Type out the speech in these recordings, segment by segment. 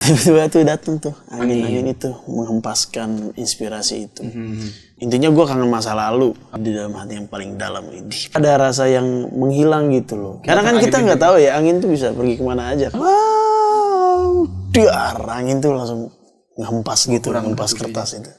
Tiba-tiba tuh datang tuh angin itu menghempaskan inspirasi itu. Intinya gue kangen masa lalu di dalam hati yang paling dalam ini. Ada rasa yang menghilang gitu loh. Karena kan kita nggak tahu ya angin tuh bisa pergi kemana aja. Wow, dar angin tuh langsung ngehempas gitu, ngehempas kertas itu.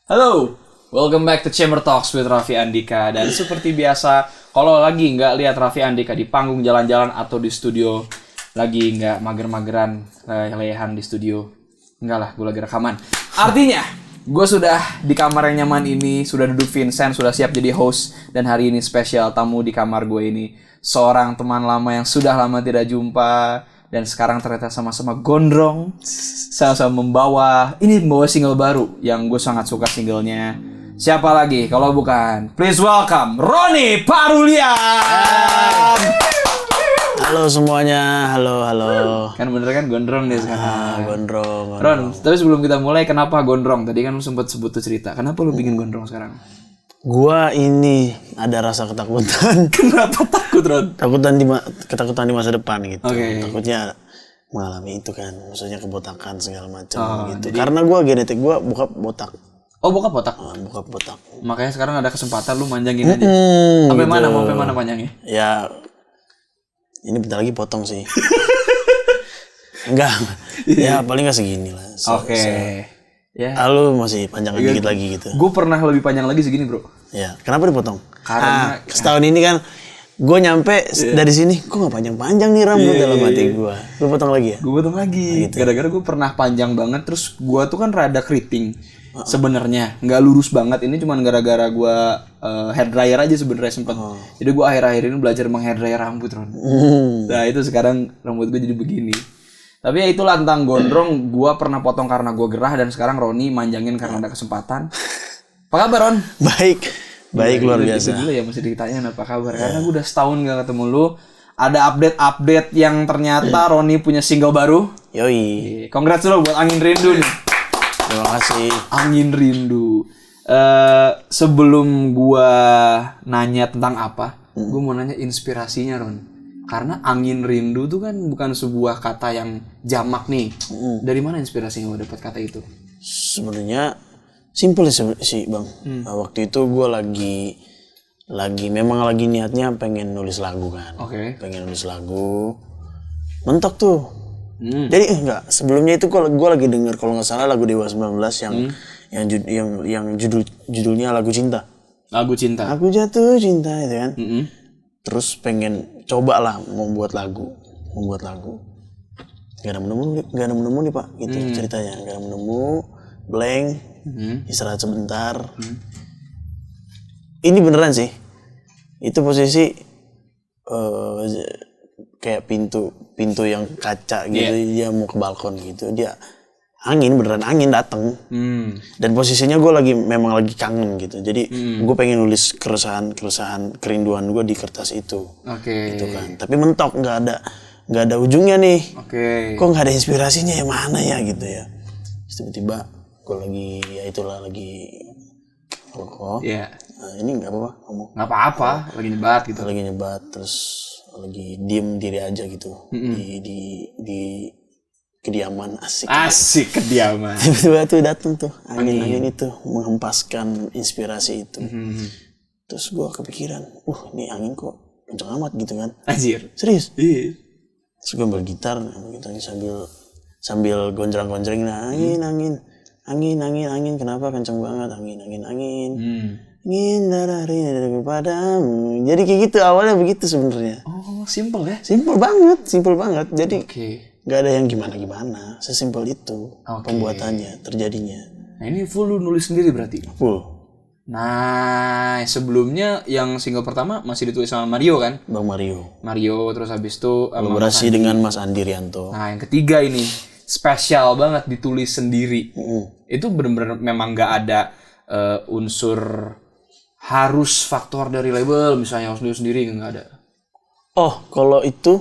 Halo, welcome back to Chamber Talks with Raffi Andika. Dan seperti biasa, kalau lagi nggak lihat Raffi Andika di panggung jalan-jalan atau di studio, lagi nggak mager-mageran, lehan di studio, enggak lah, gue lagi rekaman. Artinya, gue sudah di kamar yang nyaman ini, sudah duduk Vincent, sudah siap jadi host. Dan hari ini spesial tamu di kamar gue ini, seorang teman lama yang sudah lama tidak jumpa. Dan sekarang ternyata sama-sama gondrong, sama-sama membawa single baru yang gue sangat suka singlenya. Siapa lagi kalau bukan? Please welcome Roni Parulian. Halo semuanya, halo. Kan bener kan gondrong deh sekarang. Gondrong. Ron, tapi sebelum kita mulai, kenapa gondrong? Tadi kan lu sempat sebut tuh cerita. Kenapa lu bikin gondrong sekarang? Gua ini ada rasa ketakutan. Kenapa takut, Ron? Ketakutan di masa depan gitu. Oke. Takutnya mengalami itu kan, maksudnya kebotakan segala macam gitu. jadi- Karena gua genetik gua bokap botak. Oh, bokap botak. Bokap botak. Makanya sekarang ada kesempatan lu manjangin aja. Sampai Gitu. mana? Mau sampai mana panjangnya? Ya ini bentar lagi potong sih. Enggak. Ya paling nggak segini lah. Oke. Ya. Lu masih panjang dikit lagi gitu. Gue pernah lebih panjang lagi segini, bro. Ya, kenapa dipotong? Karena- setahun ini kan gue nyampe dari sini, kok nggak panjang-panjang nih rambut dalam hati gue. Lu potong lagi ya? Gue potong lagi. Gara-gara gue pernah panjang banget, terus gue tuh kan rada keriting. Sebenarnya nggak lurus banget. Ini cuman gara-gara gue hair dryer aja sebenarnya sempet. Jadi gue akhir-akhir ini belajar meng-hair dryer rambut, Ron. Nah itu sekarang rambut gue jadi begini. Tapi ya itulah tentang gondrong. Gue pernah potong karena gue gerah, dan sekarang Roni manjangin karena ada kesempatan. Apa kabar, Ron? Baik luar Itu biasa. dulu ya, mesti ditanyain apa kabar. Karena gue udah setahun gak ketemu lu. Ada update-update yang ternyata Roni punya single baru. Yoi, Congrats dulu buat Angin Rindu nih. terima kasih. Angin Rindu. Sebelum gua nanya tentang apa, gua mau nanya inspirasinya, Ron. Karena Angin Rindu tuh kan bukan sebuah kata yang jamak nih. Dari mana inspirasinya lo dapat kata itu? Sebenarnya simple sih bang. Waktu itu gue memang lagi niatnya pengen nulis lagu kan. Oke. Pengen nulis lagu, mentok tuh. Jadi enggak, sebelumnya itu gue lagi denger kalau nggak salah lagu Dewa 19 yang judulnya lagu cinta. Lagu cinta. Aku jatuh cinta itu kan. Mm-mm. Terus pengen coba lah membuat lagu. Gak ada menemu nih pak, gitu ceritanya. Gak ada menemu, blank, istirahat sebentar. Ini beneran sih. Itu posisi kayak pintu yang kaca gitu. Dia mau ke balkon gitu. Dia beneran angin datang. Dan posisinya gue memang lagi kangen gitu. Jadi gue pengen nulis keresahan kerinduan gue di kertas itu. Oke. Gitu kan. Tapi mentok, nggak ada ujungnya nih. Oke. Kok nggak ada inspirasinya ya, mana ya gitu ya. Terus tiba-tiba gue lagi rokok. Iya. Nah, ini nggak apa-apa ngomong. Nggak apa-apa, lagi nyebat gitu. Lagi nyebat, terus lagi diem diri aja gitu di kediaman. Asik kediaman. Tiba-tiba tuh datang tuh angin itu menghempaskan inspirasi itu. Terus gue kepikiran, ini angin kok kenceng amat gitu kan. Anjir. Serius. Iya. Terus gue ambil gitar sambil gonjreng-gonjreng, nah angin, kenapa kenceng banget, angin, angin dari padamu. Jadi kayak gitu awalnya begitu sebenarnya. Oh, simple ya? Simple banget. Jadi nggak ada yang gimana, sesimpel itu pembuatannya, terjadinya. Nah ini full lu nulis sendiri berarti? Full. Nah, sebelumnya yang single pertama masih ditulis sama Mario kan? Bang Mario. Terus habis itu Kolaborasi dengan Mas Andi Rianto. Nah, yang ketiga ini spesial banget ditulis sendiri. Itu benar-benar memang nggak ada unsur harus faktor dari label misalnya harus nulis sendiri, nggak ada. Oh, kalau itu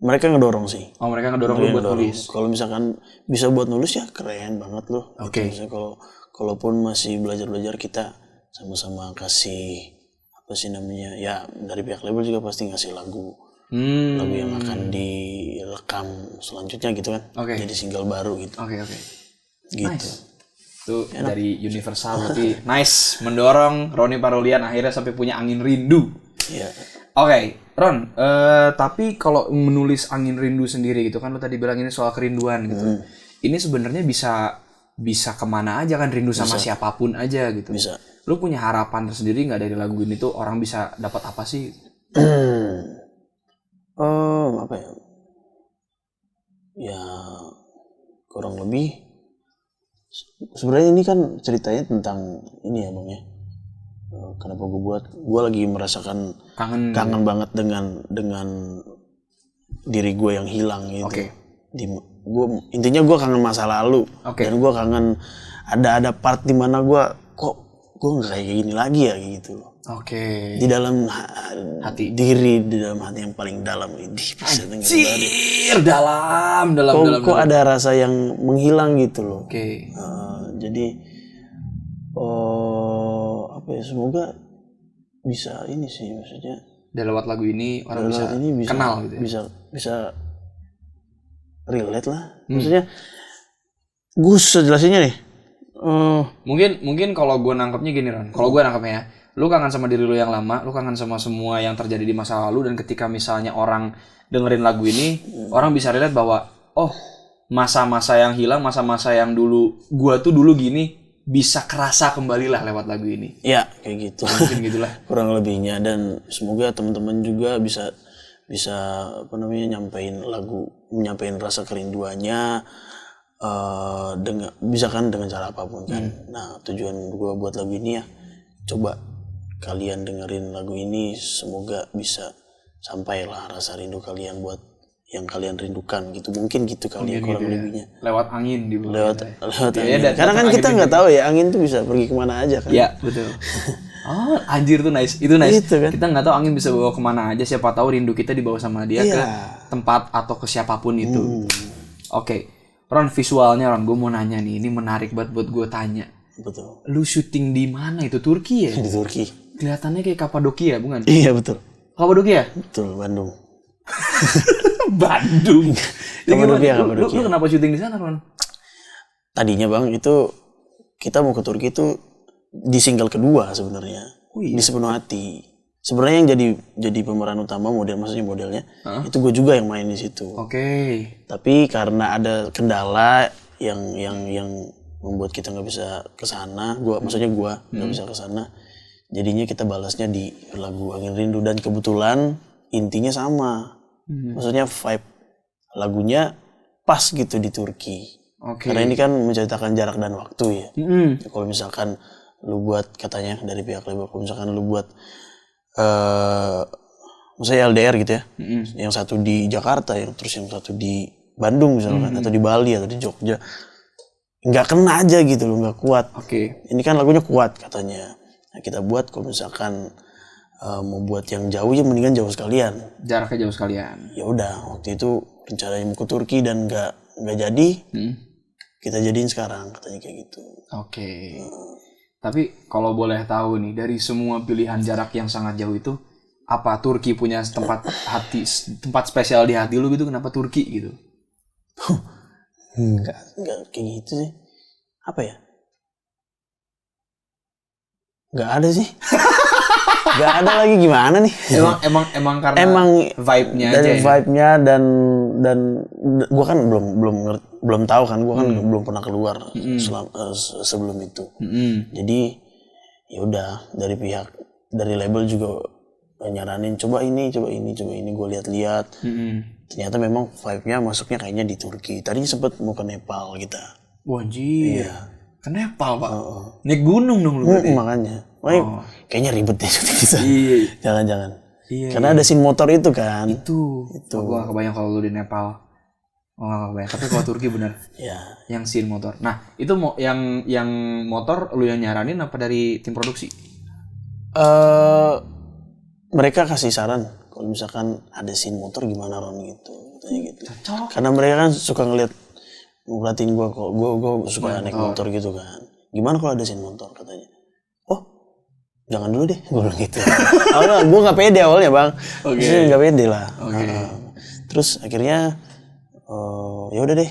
mereka ngedorong sih. Oh, mereka ngedorong lu buat nulis. Kalau misalkan bisa buat nulis ya keren banget loh. Oke. Misalnya kalaupun masih belajar kita sama-sama kasih apa sih namanya? Ya dari pihak label juga pasti ngasih lagu yang akan direkam selanjutnya gitu kan. Oke. Jadi single baru gitu. Oke. Gitu. Nice. Itu dari Universal berarti nice mendorong Ronny Parolian akhirnya sampai punya Angin Rindu. Iya. Oke, Ron, tapi kalau menulis Angin Rindu sendiri gitu kan lo tadi bilang ini soal kerinduan gitu. Ini sebenarnya bisa kemana aja kan, rindu sama siapapun aja gitu. Bisa. Lo punya harapan tersendiri nggak dari lagu ini tuh orang bisa dapat apa sih? Apa ya? Ya kurang lebih sebenarnya ini kan ceritanya tentang ini ya Bang ya. Kenapa gue lagi merasakan kangen banget dengan diri gue yang hilang gitu. Oke. Intinya gue kangen masa lalu. Dan gue kangen ada part di mana gue nggak kayak gini lagi ya gitu loh. Oke. Di dalam hati di dalam hati yang paling dalam ini. Anjir, dalam. Kok ada rasa yang menghilang gitu loh. Oke. Jadi apa ya, semoga bisa ini sih maksudnya. Dan lewat lagu ini orang bisa kenal gitu ya. Bisa relate lah. Maksudnya gue jelasinnya nih. Mungkin kalau gue nangkepnya gini Ron. Kalau gue nangkepnya ya, lu kangen sama diri lu yang lama, lu kangen sama semua yang terjadi di masa lalu, dan ketika misalnya orang dengerin lagu ini, orang bisa relate bahwa masa-masa yang hilang, masa-masa yang dulu gua tuh dulu gini, bisa kerasa kembali lah lewat lagu ini. Ya, kayak gitu. Mungkin gitulah. Kurang lebihnya, dan semoga teman-teman juga bisa apa namanya nyampein rasa kerinduannya dengan cara apapun kan. Nah, tujuan gua buat lagu ini ya coba kalian dengerin lagu ini, semoga bisa sampailah rasa rindu kalian buat yang kalian rindukan gitu, mungkin gitu kali ya kurang lebihnya. Lewat angin di lewat angin. Karena kan kita nggak tahu ya angin tuh bisa pergi kemana aja kan. Iya betul. Oh anjir tuh nice, itu nice. Gitu, kan? Kita nggak tahu angin bisa bawa kemana aja, siapa tahu rindu kita dibawa sama dia ke tempat atau ke siapapun itu. Oke. Ron, visualnya Ron, gue mau nanya nih, ini menarik banget buat gue tanya. Betul. Lu syuting di mana itu? Turki ya? Di Turki. Kelihatannya kayak Kapadokia, bukan? Iya betul. Kapadokia? Betul, Bandung. Bandung. Kapadokia. Lu kenapa syuting di sana, Ron? Tadinya Bang, itu kita mau ke Turki itu di single kedua sebenarnya. Di Sepenuh Hati. Sebenarnya yang jadi pemeran utama modelnya itu gue juga yang main di situ. Oke. Tapi karena ada kendala yang membuat kita nggak bisa ke sana, maksudnya gue nggak bisa ke sana. Jadinya kita balasnya di lagu Angin Rindu, dan kebetulan intinya sama. Maksudnya vibe lagunya pas gitu di Turki. Karena ini kan menceritakan jarak dan waktu ya. Kalau misalkan lu buat katanya dari pihak label, kalau misalkan lu buat misalnya LDR gitu ya, yang satu di Jakarta, terus yang satu di Bandung misalkan, atau di Bali atau di Jogja, nggak kena aja gitu loh, nggak kuat. Ini kan lagunya kuat katanya. Nah, kita buat kalau misalkan mau buat yang jauh ya mendingan jauh sekalian. Jaraknya jauh sekalian. Ya udah, waktu itu rencananya mau ke Turki dan nggak jadi, kita jadiin sekarang katanya kayak gitu. Tapi kalau boleh tahu nih, dari semua pilihan jarak yang sangat jauh itu, apa Turki punya tempat spesial di hati lu gitu? Kenapa Turki gitu? Enggak kayak gitu sih. Apa ya? Enggak ada sih. Enggak ada lagi, gimana nih? Emang karena vibe-nya aja. Dari vibe-nya dan gua kan belum tahu kan, gua kan belum pernah keluar sebelum itu. Jadi ya udah, dari label juga nyaranin coba ini gue lihat-lihat. Ternyata memang vibe-nya masuknya kayaknya di Turki. Tadinya sempet mau ke Nepal kita. Wajib. Iya. Ke Nepal, Pak. Naik gunung dong lu berarti. Makanya kayaknya ribet deh syuting kita. Jangan-jangan. Karena ada scene motor itu kan. Itu. Gue gak kebayang kalau lu di Nepal. Gak kebayang. Tapi kalau Turki bener. Yang scene motor. Nah, itu yang motor lu yang nyaranin apa dari tim produksi? Mereka kasih saran kalau misalkan ada scene motor gimana Ron gitu, katanya gitu. Cocok. Karena mereka kan suka ngeliatin gue kok, gue suka naik motor gitu kan. Gimana kalau ada scene motor katanya? Oh, jangan dulu deh, gue bilang gitu. Awalnya gue nggak pede awalnya bang, maksudnya nggak pede lah. Terus akhirnya ya udah deh,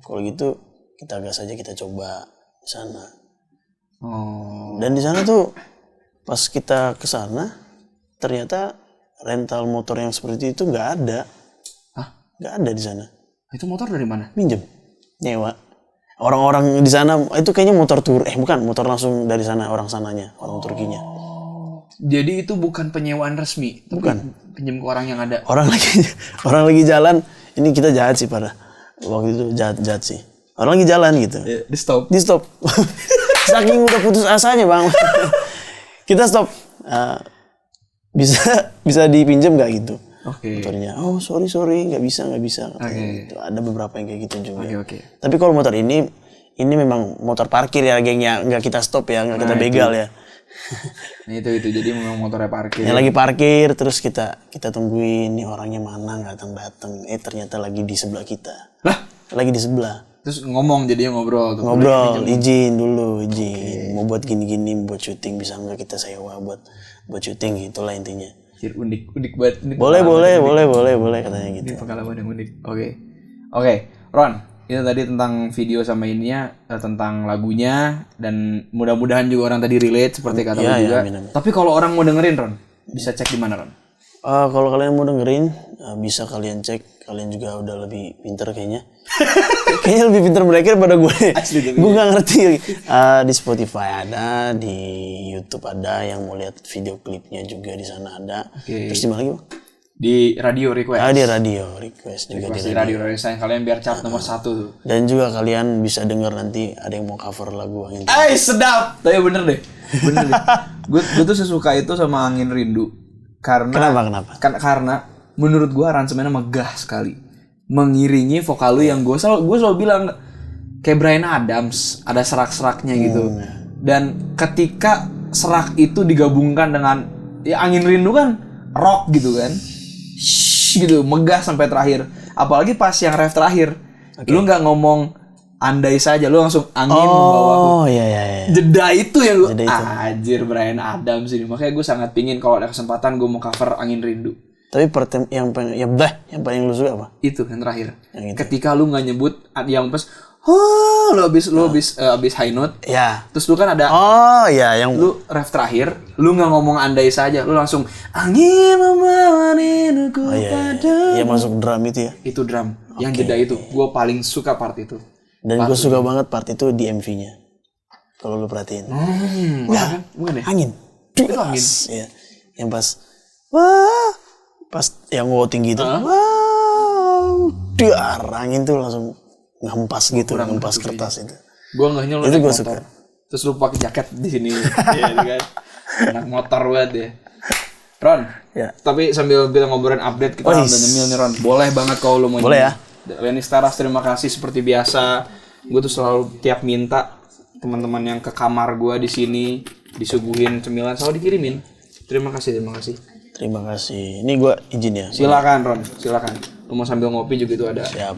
kalau gitu kita gas aja, kita coba di sana. Dan di sana tuh pas kita ke sana ternyata rental motor yang seperti itu nggak ada. Hah? Nggak ada di sana. Itu motor dari mana? Minjem, nyewa. Orang-orang di sana itu kayaknya motor bukan motor langsung dari sana, orang sananya, orang Turkinya. Jadi itu bukan penyewaan resmi, tapi Bukan. pinjam ke orang yang ada. Orang lagi jalan, ini kita jahat sih pada waktu itu, jahat sih. Orang lagi jalan gitu. Di stop. Di stop. Saking udah putus asanya bang. Kita stop. Bisa dipinjam nggak gitu? Motornya. Oh sorry nggak bisa. Gitu. Ada beberapa yang kayak gitu juga. Tapi kalau motor ini memang motor parkir ya gengnya, nggak kita stop ya, nggak kita begal ya. Nah itu jadi memang motornya parkir. Yang lagi parkir terus kita tungguin nih orangnya mana nggak datang. Ternyata lagi di sebelah kita. Lah? Lagi di sebelah. Terus jadinya ngobrol. Izin dulu. Mau buat gini-gini, buat syuting bisa nggak kita sewa buat syuting gitulah intinya. Unik banget. Boleh katanya gitu. Ini pengalaman yang unik. Oke. Ron, itu tadi tentang video sama ininya, tentang lagunya, dan mudah-mudahan juga orang tadi relate seperti kata lu juga. Amin. Tapi kalau orang mau dengerin Ron, bisa cek di mana Ron? Kalau kalian mau dengerin, bisa kalian cek. Kalian juga udah lebih pinter kayaknya. Kayaknya lebih pinter mereka daripada gue. Gue nggak ngerti. Di Spotify ada, di YouTube ada. Yang mau lihat video klipnya juga di sana ada. Terus di mana lagi bang? Di Radio Request. Di Radio Request juga. Di Radio Request kalian biar chart nomor 1 tuh. Dan juga kalian bisa denger nanti ada yang mau cover lagu Angin. Sedap. Tapi bener deh. Gue tuh sesuka itu sama Angin Rindu. Kenapa? Karena menurut gue aransemennya megah sekali. Mengiringi vokal lu yang gue selalu bilang kayak Bryan Adams, ada serak-seraknya gitu. Dan ketika serak itu digabungkan dengan ya Angin Rindu kan rock gitu kan. Gitu, megah sampai terakhir. Apalagi pas yang ref terakhir. Lu nggak ngomong andai saja, lu langsung angin membawaku. Iya. Jeda itu yang gue anjir Bryan Adams ini. Makanya gue sangat pingin kalau ada kesempatan gue mau cover Angin Rindu. Tapi yang paling lu suka apa? Itu yang terakhir. Ketika lu nggak nyebut yang pas lu habis high note. Ya. Terus lu kan ada yang lu ref terakhir, lu nggak ngomong andai saja, lu langsung angin membawa rinduku pada. Iya masuk drum itu ya. Itu drum. Yang jeda itu, gue paling suka part itu. Dan gue suka banget part itu di MV-nya. Kalau lu perhatiin. Bukan ya? Angin. Itu angin. Iya. Yang pas yang voting gitu. Angin tuh langsung ngempas gitu, ngempas kertas itu. Gue ngehnya lu itu naik gue motor. suka. Terus lu pakai jaket di sini. Iya kan. Anak motor banget ya. Ron. Ya. Tapi sambil kita ngobrolin update kita udah nyemil nih Ron. Boleh banget kalau lu mau. Boleh ya. Lenny Staras terima kasih seperti biasa. Gue tuh selalu tiap minta teman-teman yang ke kamar gue di sini disuguhin cemilan selalu dikirimin. Terima kasih. Terima kasih. Ini gue izin ya. Silakan Ron, silakan. Lu mau sambil ngopi juga itu ada. Siap.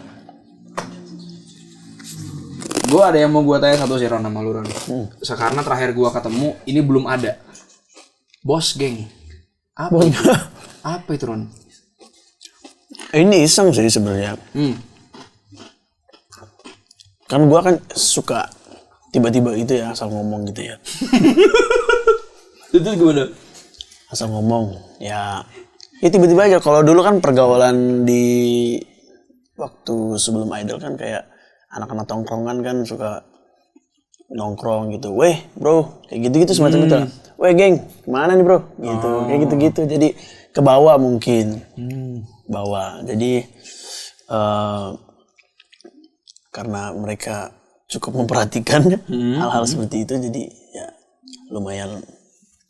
Gue ada yang mau gue tanya satu sih Ron sama lu Ron. Karena terakhir gue ketemu ini belum ada. Bos geng. Apa itu Ron? Ini iseng sih sebenarnya. Kan gue kan suka tiba-tiba gitu ya asal ngomong gitu ya. Itu gimana? Asal ngomong ya tiba-tiba aja. Kalau dulu kan pergaulan di waktu sebelum Idol kan kayak anak-anak tongkrongan kan suka nongkrong gitu. Weh bro, kayak gitu-gitu semacam itu. Weh geng, kemana nih bro? Gitu, kayak gitu-gitu. Jadi ke bawah mungkin. Bawah. Jadi karena mereka cukup memperhatikan hal-hal seperti itu, jadi ya lumayan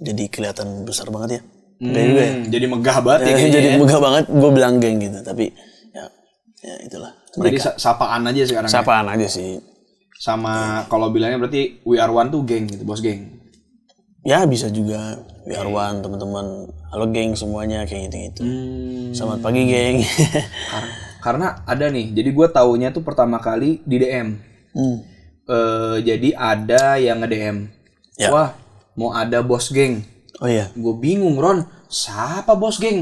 jadi kelihatan besar banget ya. Juga ya. Jadi megah banget ya. Jadi megah banget, gue bilang geng gitu. Tapi ya itulah. Jadi sapaan aja sekarang. Sapaan aja sih. Sama kalau bilangnya berarti We Are One tuh geng gitu, bos geng. Ya bisa juga Arwan, teman-teman, halo geng semuanya kayak gitu-gitu. Selamat pagi geng. Karena ada nih, jadi gue taunya tuh pertama kali di DM. Jadi ada yang nge-DM. Ya. Wah, mau ada bos geng. Oh iya. Gue bingung, Ron. Siapa bos geng?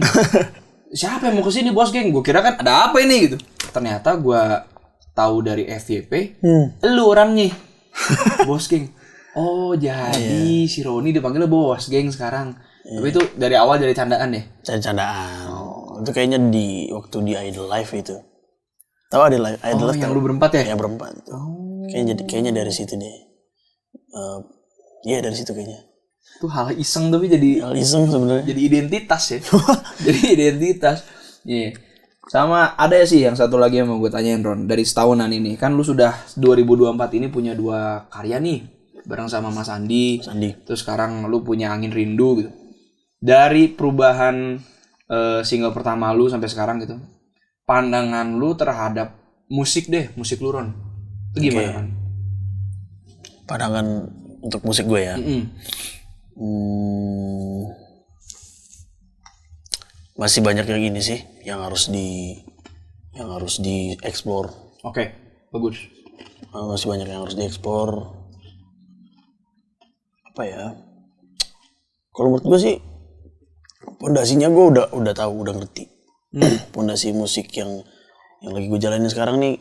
Siapa yang mau kesini bos geng? Gue kira kan ada apa ini gitu. Ternyata gue tahu dari FYP, lu orangnya bos geng. Oh jadi si Roni dipanggilnya bos geng sekarang. Tapi itu dari awal dari candaan ya? Dari candaan. Itu kayaknya waktu di Idol Live itu. Tahu Idol Live? Idol Live yang lu berempat ya? Ya berempat. Kayaknya dari situ deh. Iya dari situ kayaknya. Itu hal iseng tapi jadi Hal iseng sebenarnya. jadi identitas ya. Jadi identitas. Iya. Sama ada sih yang satu lagi yang mau gue tanyain Ron. Dari setahunan ini kan lu sudah 2024 ini punya 2 karya nih bareng sama Mas Andi. Terus sekarang lu punya Angin Rindu gitu. Dari perubahan single pertama lu sampai sekarang gitu. Pandangan lu terhadap musik lu Ron. Itu gimana Ron? Pandangan untuk musik gue ya. Masih banyak yang ini sih yang harus dieksplor. Oke, bagus. Masih banyak yang harus dieksplor. Apa ya? Kalau menurut gue sih pondasinya gue udah tahu, udah ngerti. Pondasi musik yang lagi gue jalanin sekarang nih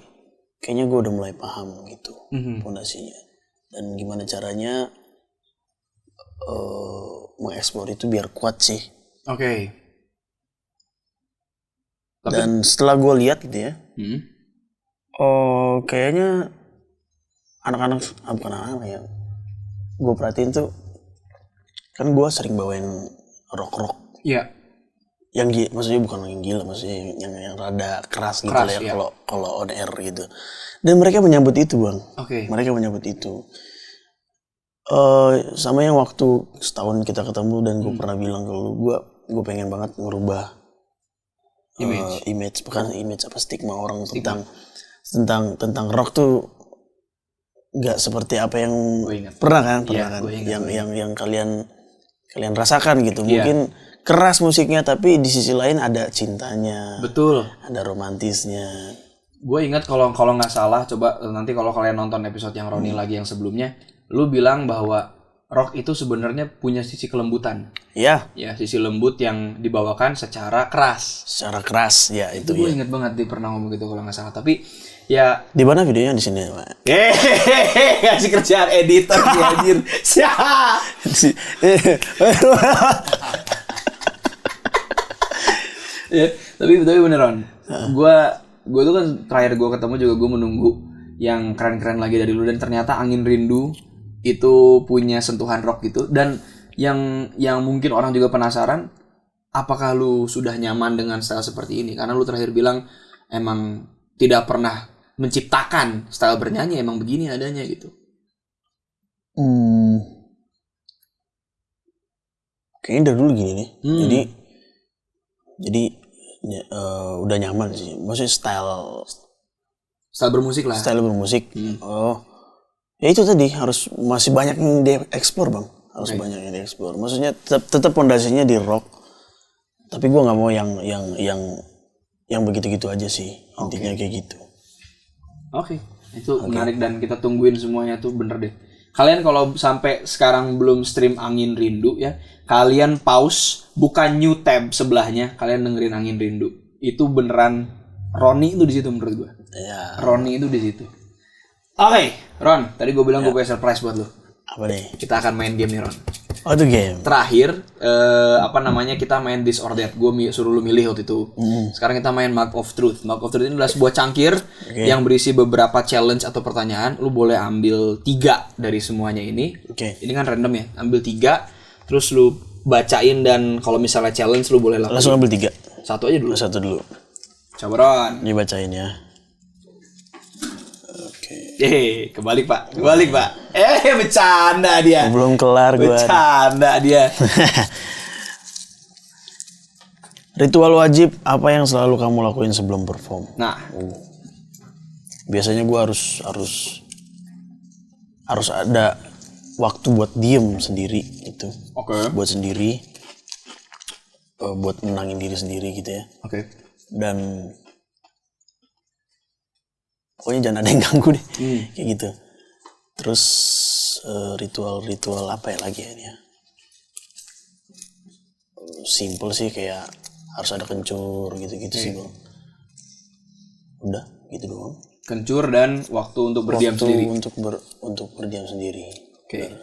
kayaknya gue udah mulai paham gitu pondasinya. Dan gimana caranya mengeksplor itu biar kuat sih. Oke. Dan setelah gue lihat gitu ya, kayaknya anak-anak, bukan anak-anak ya, gue perhatiin tuh, kan gue sering bawain rock. Iya. Yang maksudnya bukan yang gila, maksudnya yang rada keras gitu lah ya, kalau on air gitu. Dan mereka menyambut itu bang. Mereka menyambut itu. Sama yang waktu setahun kita ketemu dan gue pernah bilang ke lu, gue pengen banget ngerubah image apa stigma orang tentang rock tuh nggak seperti apa yang pernah kan yang kalian rasakan gitu. Mungkin keras musiknya tapi di sisi lain ada cintanya, betul, ada romantisnya. Gue ingat kalau nggak salah, coba nanti kalau kalian nonton episode yang Roni lagi yang sebelumnya, lu bilang bahwa rock itu sebenarnya punya sisi kelembutan. Iya. Ya, sisi lembut yang dibawakan secara keras. Ya itu gue inget banget dia pernah ngomong gitu kalau nggak salah. Tapi ya. Di mana videonya? Di sini Pak. Kasih kerjaan editor sih anjir. Ya, tapi beneran. Gue tuh kan terakhir gue ketemu juga gue menunggu yang keren-keren lagi dari lu, dan ternyata Angin Rindu itu punya sentuhan rock gitu. Dan yang mungkin orang juga penasaran, apakah lu sudah nyaman dengan style seperti ini? Karena lu terakhir bilang emang tidak pernah menciptakan style bernyanyi, emang begini adanya gitu. Kayaknya dari dulu gini nih. Jadi udah nyaman sih. Maksudnya style bermusik lah. Style bermusik. Ya itu tadi masih banyak yang dieksplor bang. Banyak yang dieksplor. Maksudnya tetap pondasinya di rock. Tapi gue nggak mau yang begitu-gitu aja sih. Intinya kayak gitu. Oke. Itu menarik dan kita tungguin semuanya tuh bener deh. Kalian kalau sampai sekarang belum stream Angin Rindu ya, kalian pause, buka new tab sebelahnya, kalian dengerin Angin Rindu. Itu beneran Roni itu di situ menurut gue. Iya. Roni itu di situ. Oke, Ron, tadi gue bilang gue punya surprise buat lo. Apa nih? Kita akan main game nih, Ron. Oh, itu game. Terakhir, kita main This or That. Gue suruh lu milih waktu itu. Sekarang kita main Mug of Truth. Mug of Truth ini adalah sebuah cangkir yang berisi beberapa challenge atau pertanyaan. Lu boleh ambil 3 dari semuanya ini. Ini kan random ya. Ambil 3, terus lu bacain, dan kalau misalnya challenge lu boleh lakukan. Langsung ambil 3. Satu aja dulu. Satu dulu. Coba Ron. Ini bacain ya. Kebalik pak. Bercanda dia. Belum kelar gue. Bercanda dia. Ritual wajib apa yang selalu kamu lakuin sebelum perform? Nah, biasanya gue harus ada waktu buat diem sendiri gitu. Oke. Buat sendiri, buat menangin diri sendiri gitu ya. Oke. Dan pokoknya jangan ada yang ganggu deh, kayak gitu. Terus ritual-ritual apa ya lagi ya ini ya? Simple sih, kayak harus ada kencur gitu-gitu sih bang. Udah gitu doang. Kencur dan waktu untuk berdiam sendiri. Untuk berdiam sendiri. Oke.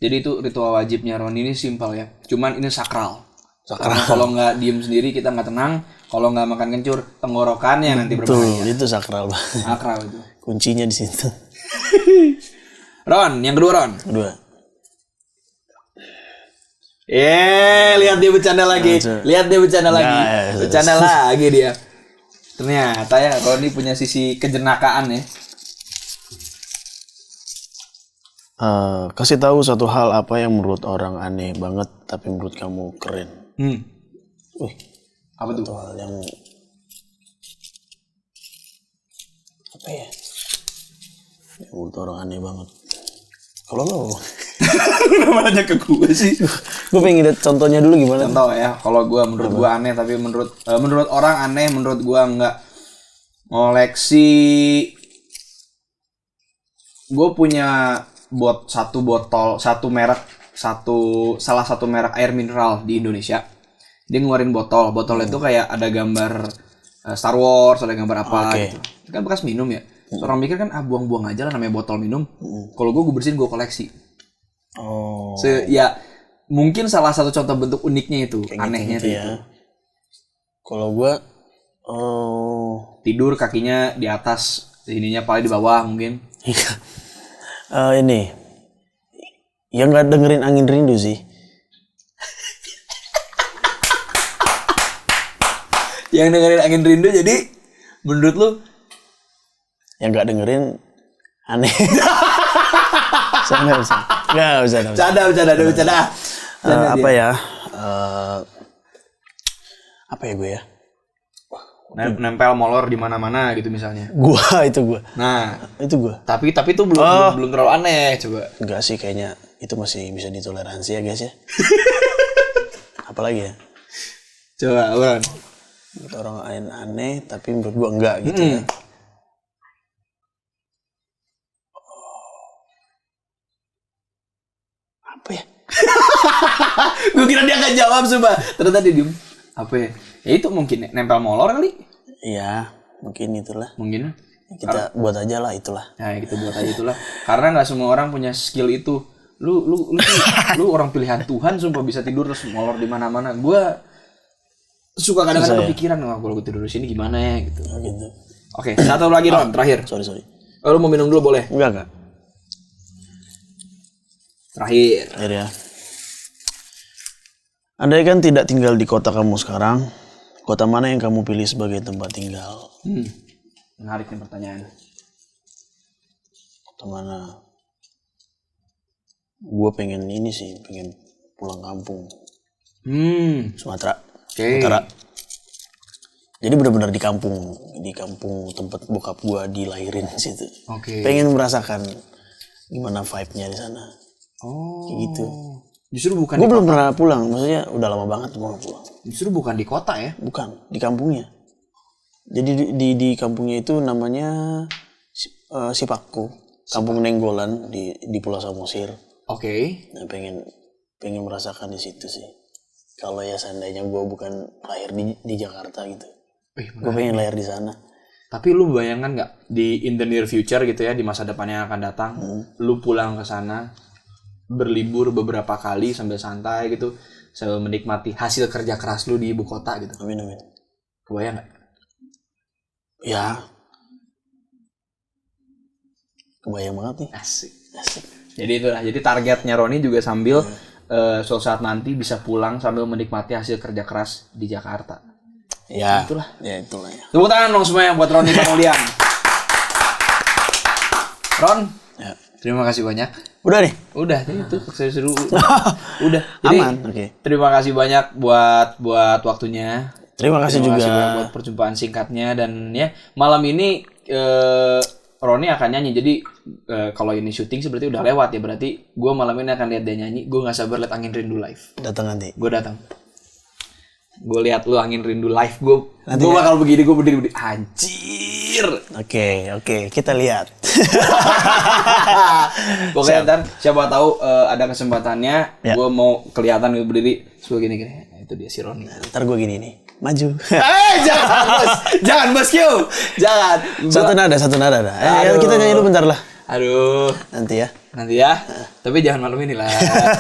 Jadi itu ritual wajibnya Roni ini simpel ya. Cuman ini sakral. Karena kalau nggak diem sendiri kita nggak tenang. Kalau nggak makan kencur, tenggorokannya nanti berbahaya. Betul, itu sakral banget. Sakral itu. Kuncinya di situ. Ron, yang kedua Ron. Kedua. Lihat dia bercanda lagi. Lihat dia bercanda lagi. Bercanda lagi dia. Ternyata ya Roni punya sisi kejenakaan ya. Kasih tahu satu hal apa yang menurut orang aneh banget tapi menurut kamu keren. Wih, apa tuh? Satu hal yang apa ya? Yang menurut orang aneh banget. Kalau lo Kenapa nanya ke gue sih? gue pengen lihat contohnya dulu gimana. Contoh ya, kalau gue menurut gue aneh tapi menurut orang aneh, menurut gue enggak. Ngoleksi, gue punya salah satu merek air mineral di Indonesia. Dia ngeluarin botol itu kayak ada gambar Star Wars, ada gambar apa gitu. Itu kan bekas minum ya. Orang mikir kan buang-buang aja lah namanya botol minum. Kalau gue bersihin, gue koleksi. Ya mungkin salah satu contoh bentuk uniknya itu, kayak anehnya gitu, ya. Kalau gue tidur kakinya di atas, ininya paling di bawah mungkin. Ini yang nggak dengerin Angin Rindu sih. Yang dengerin Angin Rindu, jadi menurut lu yang nggak dengerin aneh. Nggak usah. Bercanda. Apa ya? Apa ya gue ya? Nempel molor di mana-mana gitu misalnya. Itu gua. Nah, itu gua. Tapi itu belum terlalu aneh, coba. Enggak sih, kayaknya itu masih bisa ditoleransi ya, guys ya. Apalagi ya? Coba, Bang. Menurut orang lain aneh, tapi menurut gua enggak gitu ya. Apa ya? Gue kira dia akan jawab, coba. Ternyata dia diem. Apa ya? Ya itu mungkin nempel molor kali. Iya, mungkin itulah. Mungkin. Kita buat aja lah itulah. Nah, kita buat aja itulah. Karena nggak semua orang punya skill itu. Lu orang pilihan Tuhan, sumpah bisa tidur terus molor di mana-mana. Gue suka kadang-kadang kepikiran, kalau gue tidur di sini gimana ya gitu. Gitu. Oke, satu lagi Ron, terakhir. Sorry. Lu mau minum dulu boleh? Enggak. Terakhir ya. Andai kan tidak tinggal di kota kamu sekarang, kota mana yang kamu pilih sebagai tempat tinggal? Menarik nih pertanyaan. Kota mana? Gue pengen pulang kampung. Sumatera. Utara. Jadi benar-benar di kampung tempat bokap gue dilahirin di situ. Pengen merasakan gimana vibe-nya di sana. Kayak gitu. Justru bukan. Gue belum pernah pulang, maksudnya udah lama banget gue pulang. Justru bukan di kota ya? Bukan, di kampungnya. Jadi di kampungnya itu namanya Sipakku, Kampung Nenggolan di Pulau Samosir. Nah, pengen merasakan di situ sih. Kalau ya seandainya gue bukan lahir di Jakarta gitu, gue pengen lahir di sana. Tapi lu bayangkan nggak in the near future gitu ya, di masa depan yang akan datang, lu pulang ke sana, berlibur beberapa kali sambil santai gitu, sambil menikmati hasil kerja keras lu di ibu kota gitu. Amin. Kebayang nggak? Ya. Kebayang banget nih. Asik. Jadi itulah. Jadi targetnya Roni juga sambil suatu saat nanti bisa pulang sambil menikmati hasil kerja keras di Jakarta. Ya. Itulah ya. Tepuk tangan dong semuanya buat Roni Pangolian. Ron. Ya. Terima kasih banyak. Udah nih. Udah, itu seru. Udah. Jadi, aman. Terima kasih banyak buat waktunya. Terima kasih juga buat perjumpaan singkatnya, dan ya malam ini Roni akan nyanyi. Jadi kalau ini syuting sih berarti udah lewat ya. Berarti gue malam ini akan lihat dia nyanyi. Gue nggak sabar lihat Angin Rindu live. Datang nanti. Gue datang. Gue lihat lu Angin Rindu live. Gue bakal begini, gue berdiri anjir. Oke, kita lihat. Pokoknya ntar siapa tahu ada kesempatannya, gue mau kelihatan gue berdiri sebagai gini. Nah, itu dia si Roni. Ntar gue gini nih, maju. Jangan bos Q, jangan. Satu nada. Kita nyanyi dulu bentar lah. Aduh. Nanti ya. Tapi jangan malam ini lah.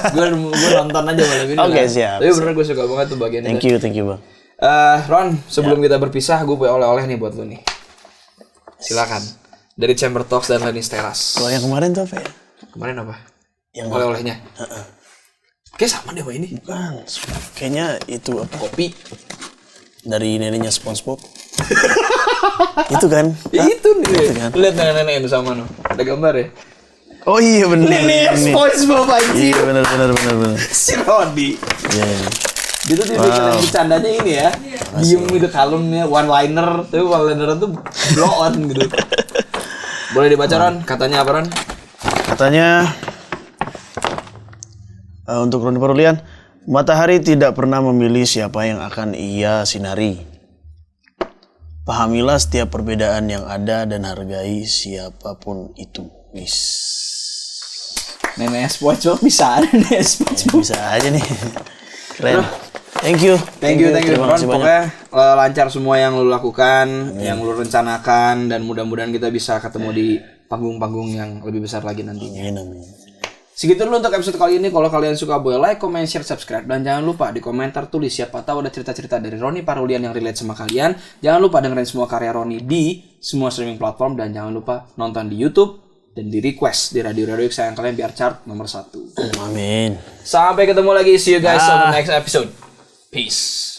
Gue nonton aja malam ini. Oke, siap. Tapi bener gue suka banget tuh bagian Thank you bang. Ron, sebelum kita berpisah, gue punya oleh-oleh nih buat lu nih. Silakan. Dari Chamber Talks dan Lenis Teras. Kalau yang kemarin tuh apa ya? Kemarin apa? Yang oleh-olehnya. Kayak sama deh sama ini. Bukan. Kayaknya itu apa? Kopi. Dari neneknya SpongeBob. Itu kan? Ya, itu nih. Itu kan? Lihat nenek-nenek itu sama no. Ada gambar ya? Oh iya benar. Nenek SpongeBob anjir. Iya benar. Si Rodi. Iya. Dia tuh bercandanya ini ya. Diem gitu kalungnya one liner. Tapi one liner tuh blow on gitu. Boleh dibaca Ron? Katanya apa Ron? Katanya untuk Roni Parulian, matahari tidak pernah memilih siapa yang akan ia sinari. Pahamilah setiap perbedaan yang ada dan hargai siapapun itu. Nenek SpongeBob bisa ada nih SpongeBob. Bisa aja nih. Keren. Thank you. Terima kasih banyak. Pokoknya lancar semua yang lu lakukan, yang lu rencanakan, dan mudah-mudahan kita bisa ketemu di panggung-panggung yang lebih besar lagi nantinya. Amin. Segitu dulu untuk episode kali ini. Kalau kalian suka boleh like, comment, share, subscribe, dan jangan lupa di komentar tulis siapa tahu ada cerita-cerita dari Roni Parulian yang relate sama kalian. Jangan lupa dengerin semua karya Roni di semua streaming platform, dan jangan lupa nonton di YouTube dan di request di radio-radio kesayangan kalian biar chart nomor 1. Amin. Sampai ketemu lagi. See you guys on the next episode. Peace.